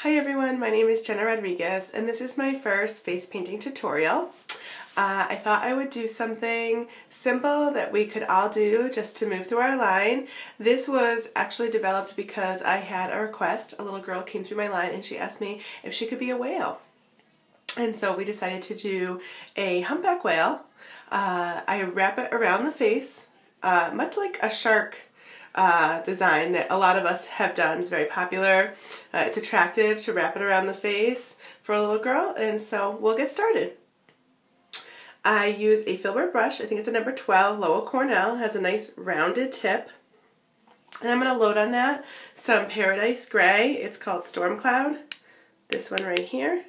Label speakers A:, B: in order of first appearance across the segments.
A: Hi everyone, my name is Jenna Rodriguez and this is my first face painting tutorial. I thought I would do something simple that we could all do just to move through our line. This was actually developed because I had a request. A little girl came through my line and she asked me if she could be a whale. And so we decided to do a humpback whale. I wrap it around the face, much like a shark design that a lot of us have done. It's very popular. It's attractive to wrap it around the face for a little girl, and so we'll get started. I use a filbert brush. I think it's a number 12, Lowell Cornell. It has a nice rounded tip. And I'm going to load on that some Paradise Gray. It's called Storm Cloud. This one right here.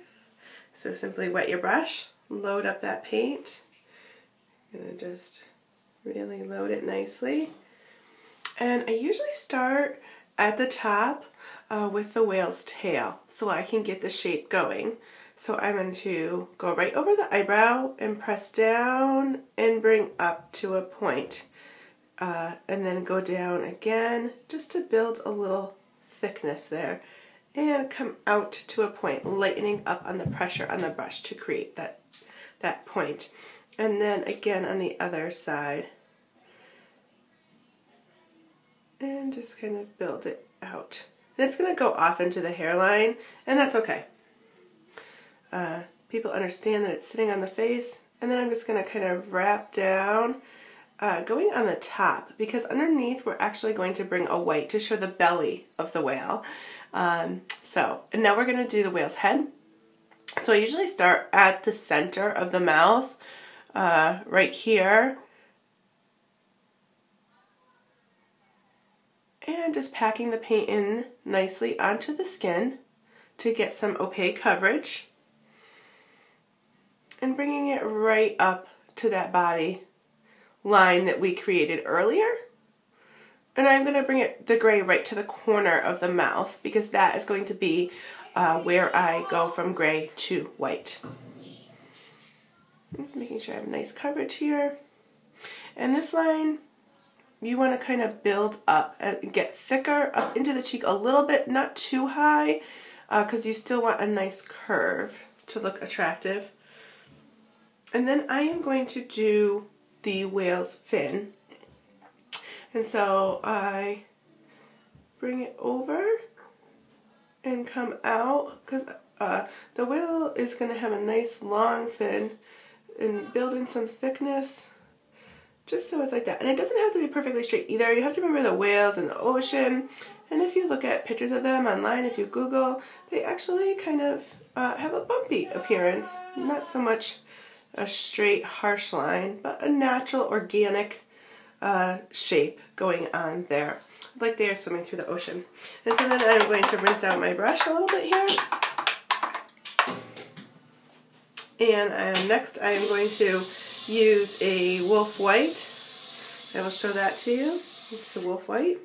A: So simply wet your brush, load up that paint. I'm going to just really load it nicely. And I usually start at the top with the whale's tail so I can get the shape going. So I'm going to go right over the eyebrow and press down and bring up to a point. And then go down again just to build a little thickness there. And come out to a point, lightening up on the pressure on the brush to create that point. And then again on the other side. And just kind of build it out. And it's going to go off into the hairline, and that's okay. People understand that it's sitting on the face, and then I'm just going to kind of wrap down, going on the top, because underneath we're actually going to bring a white to show the belly of the whale. And now we're going to do the whale's head. So I usually start at the center of the mouth, right here. And just packing the paint in nicely onto the skin to get some opaque coverage. And bringing it right up to that body line that we created earlier. And I'm going to bring the gray right to the corner of the mouth because that is going to be where I go from gray to white. Just making sure I have nice coverage here. And this line, you want to kind of build up and get thicker up into the cheek a little bit, not too high, because you still want a nice curve to look attractive. And then I am going to do the whale's fin. And so I bring it over and come out, because the whale is going to have a nice long fin and build in some thickness. Just so it's like that. And it doesn't have to be perfectly straight either. You have to remember the whales in the ocean. And if you look at pictures of them online, if you Google, they actually kind of have a bumpy appearance. Not so much a straight, harsh line, but a natural, organic shape going on there. Like they are swimming through the ocean. And so then I'm going to rinse out my brush a little bit here. And next I am going to use a wolf white. I will show that to you. It's a wolf white.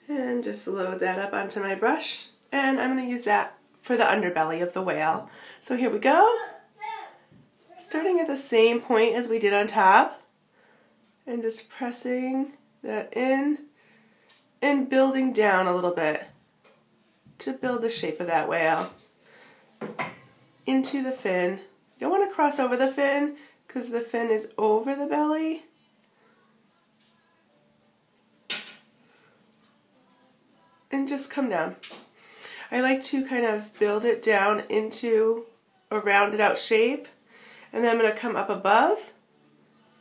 A: And just load that up onto my brush. And I'm going to use that for the underbelly of the whale. So here we go. Starting at the same point as we did on top. And just pressing that in and building down a little bit to build the shape of that whale. Into the fin. You don't want to cross over the fin, because the fin is over the belly. And just come down. I like to kind of build it down into a rounded out shape. And then I'm going to come up above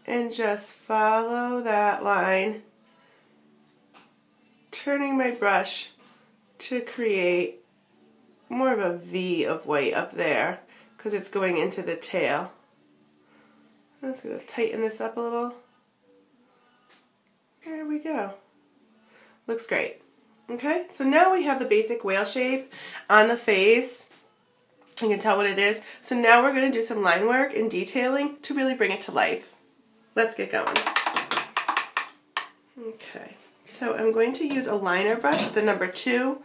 A: and just follow that line, turning my brush to create more of a V of white up there, because it's going into the tail. I'm just going to tighten this up a little. There we go. Looks great. Okay, so now we have the basic whale shape on the face. You can tell what it is. So now we're going to do some line work and detailing to really bring it to life. Let's get going. Okay, so I'm going to use a liner brush, the number 2.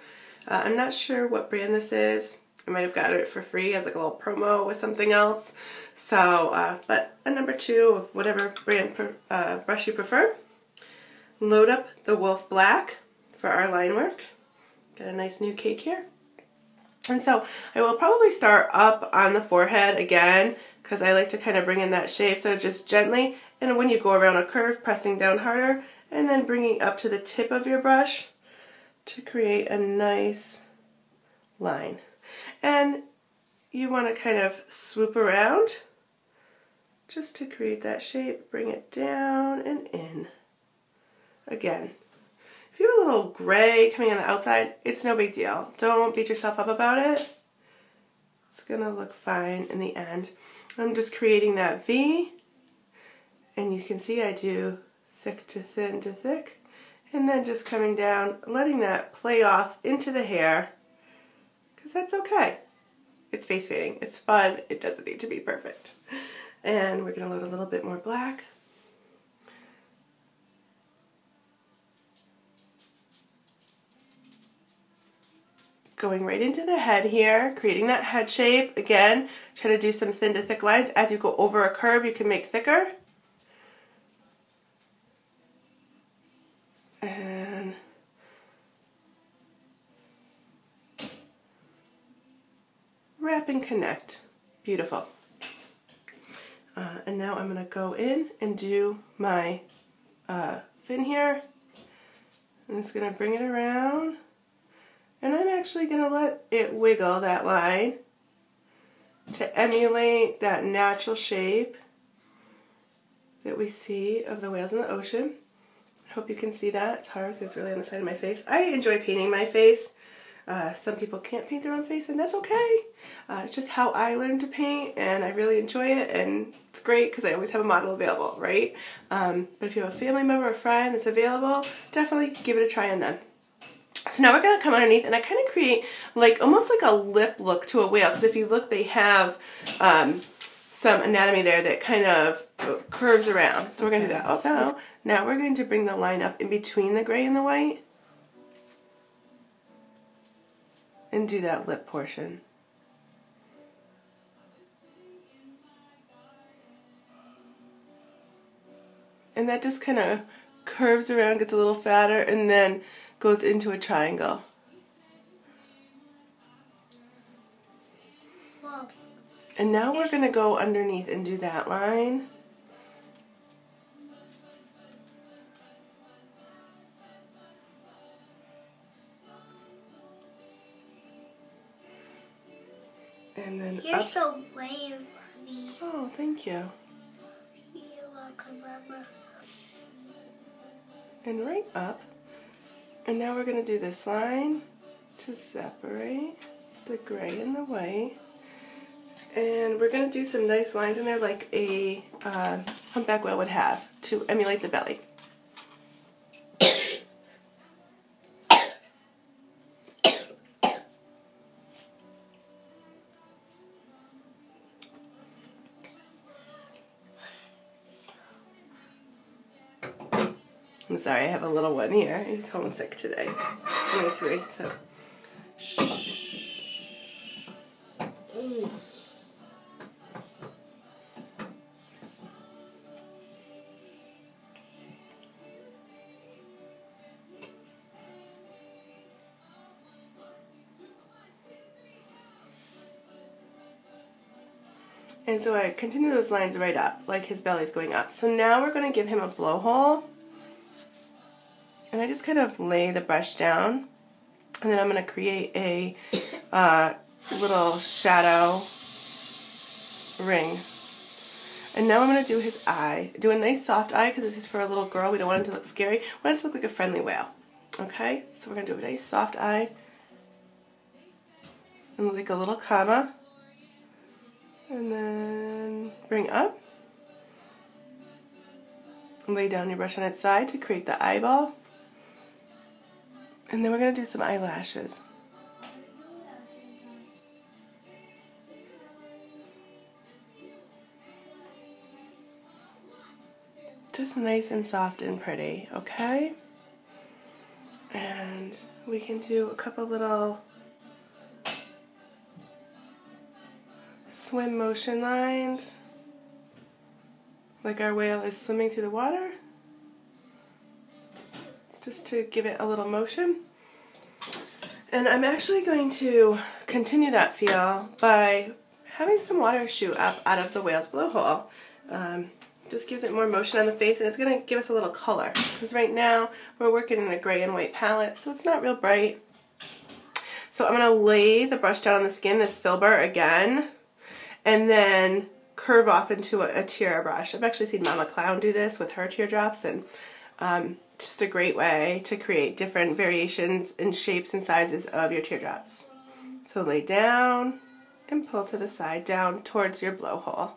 A: I'm not sure what brand this is. I might have got it for free as like a little promo with something else. So, but a number 2 of whatever brand brush you prefer. Load up the Wolf Black for our line work. Got a nice new cake here. And so I will probably start up on the forehead again because I like to kind of bring in that shape. So just gently, and when you go around a curve, pressing down harder, and then bringing up to the tip of your brush to create a nice line. And you want to kind of swoop around just to create that shape, bring it down and in. Again, if you have a little gray coming on the outside, it's no big deal. Don't beat yourself up about it. It's gonna look fine in the end. I'm just creating that V, and you can see I do thick to thin to thick, and then just coming down, letting that play off into the hair, because that's okay. It's face painting, it's fun, it doesn't need to be perfect. And we're gonna load a little bit more black. Going right into the head here, creating that head shape. Again, try to do some thin to thick lines. As you go over a curve, you can make thicker. And wrap and connect. Beautiful. And now I'm going to go in and do my fin here. I'm just going to bring it around. And I'm actually going to let it wiggle, that line, to emulate that natural shape that we see of the whales in the ocean. I hope you can see that. It's hard because it's really on the side of my face. I enjoy painting my face. Some people can't paint their own face, and that's okay. It's just how I learned to paint, and I really enjoy it, and it's great because I always have a model available, right? But if you have a family member or friend that's available, definitely give it a try on them. So now we're going to come underneath, and I kind of create like almost like a lip look to a whale, because if you look, they have some anatomy there that kind of curves around. So we're going to do that. So now we're going to bring the line up in between the gray and the white and do that lip portion. And that just kind of curves around, gets a little fatter, and then goes into a triangle.
B: Whoa.
A: And now we're going to go underneath and do that line. And then
B: You're
A: up.
B: so brave, Mommy.
A: Oh, thank you.
B: You're welcome, Mama.
A: And right up. And now we're going to do this line to separate the gray and the white. And we're going to do some nice lines in there like a humpback whale would have to emulate the belly. I'm sorry, I have a little one here. He's homesick today. 23, so. And so I continue those lines right up, like his belly's going up. So now we're going to give him a blowhole. And I just kind of lay the brush down, and then I'm going to create a little shadow ring. And now I'm going to do his eye. Do a nice soft eye, because this is for a little girl. We don't want him to look scary. We want him to look like a friendly whale. Okay? So we're going to do a nice soft eye. And like a little comma. And then bring up. And lay down your brush on its side to create the eyeball. And then we're going to do some eyelashes. Just nice and soft and pretty, okay? And we can do a couple little swim motion lines, like our whale is swimming through the water, just to give it a little motion. And I'm actually going to continue that feel by having some water shoot up out of the whale's blowhole. Just gives it more motion on the face, and it's going to give us a little color. Because right now we're working in a gray and white palette, so it's not real bright. So I'm going to lay the brush down on the skin, this filbert again, and then curve off into a tear brush. I've actually seen Mama Clown do this with her teardrops, and just a great way to create different variations in shapes and sizes of your teardrops. So lay down and pull to the side, down towards your blowhole.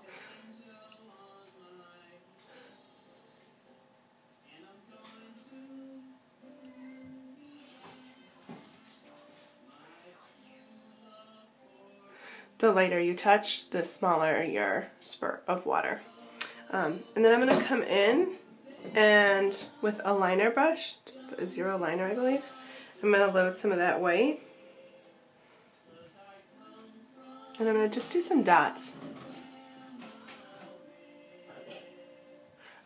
A: The lighter you touch, the smaller your spurt of water. And then I'm going to come in and with a liner brush, just a zero liner I believe, I'm going to load some of that white. And I'm going to just do some dots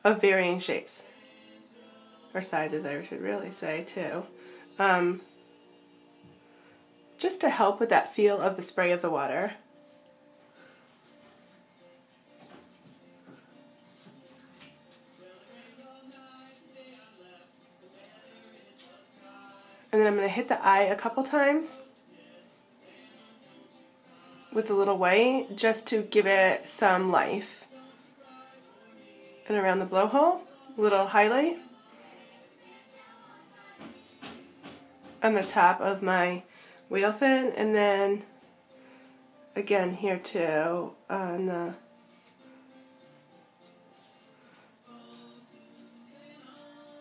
A: of varying shapes. Or sizes, I should really say, too. Just to help with that feel of the spray of the water. And then I'm going to hit the eye a couple times with a little white just to give it some life. And around the blowhole, a little highlight on the top of my whale fin, and then again here too on the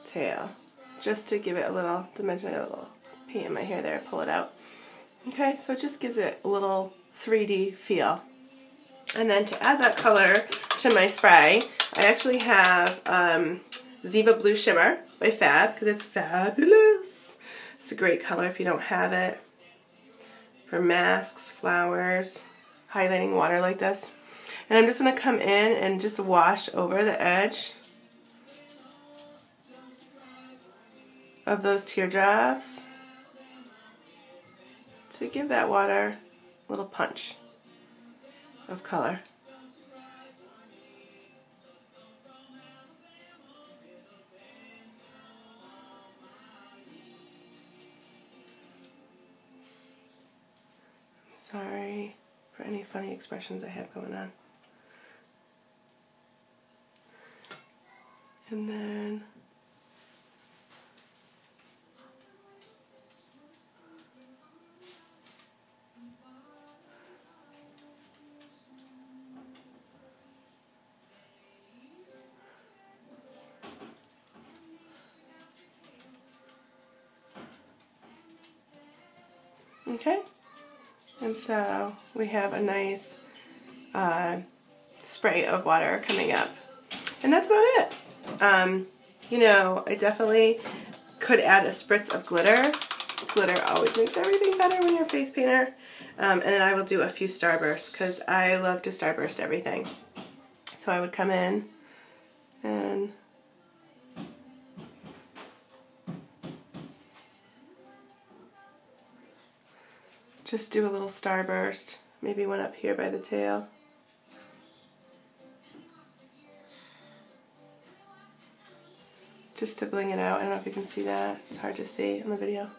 A: tail, just to give it a little dimension. A little paint in my hair there, pull it out. Okay, so it just gives it a little 3D feel. And then to add that color to my spray, I actually have Ziva Blue Shimmer by Fab, because it's fabulous. It's a great color if you don't have it, for masks, flowers, highlighting water like this. And I'm just going to come in and just wash over the edge of those teardrops to give that water a little punch of color. Sorry for any funny expressions I have going on. And then okay. And so we have a nice spray of water coming up. And that's about it. You know, I definitely could add a spritz of glitter. Glitter always makes everything better when you're a face painter. And then I will do a few starbursts, because I love to starburst everything. So I would come in and just do a little starburst, maybe one up here by the tail. Just to bling it out. I don't know if you can see that. It's hard to see in the video.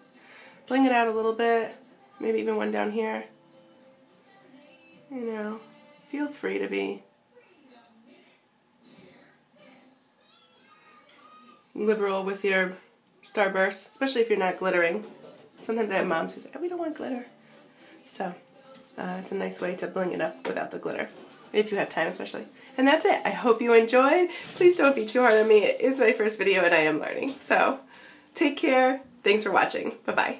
A: Bling it out a little bit, maybe even one down here. You know, feel free to be liberal with your starbursts, especially if you're not glittering. Sometimes I have moms who say, oh, we don't want glitter. So it's a nice way to bling it up without the glitter, if you have time especially. And that's it. I hope you enjoyed. Please don't be too hard on me. It is my first video and I am learning. So take care. Thanks for watching. Bye-bye.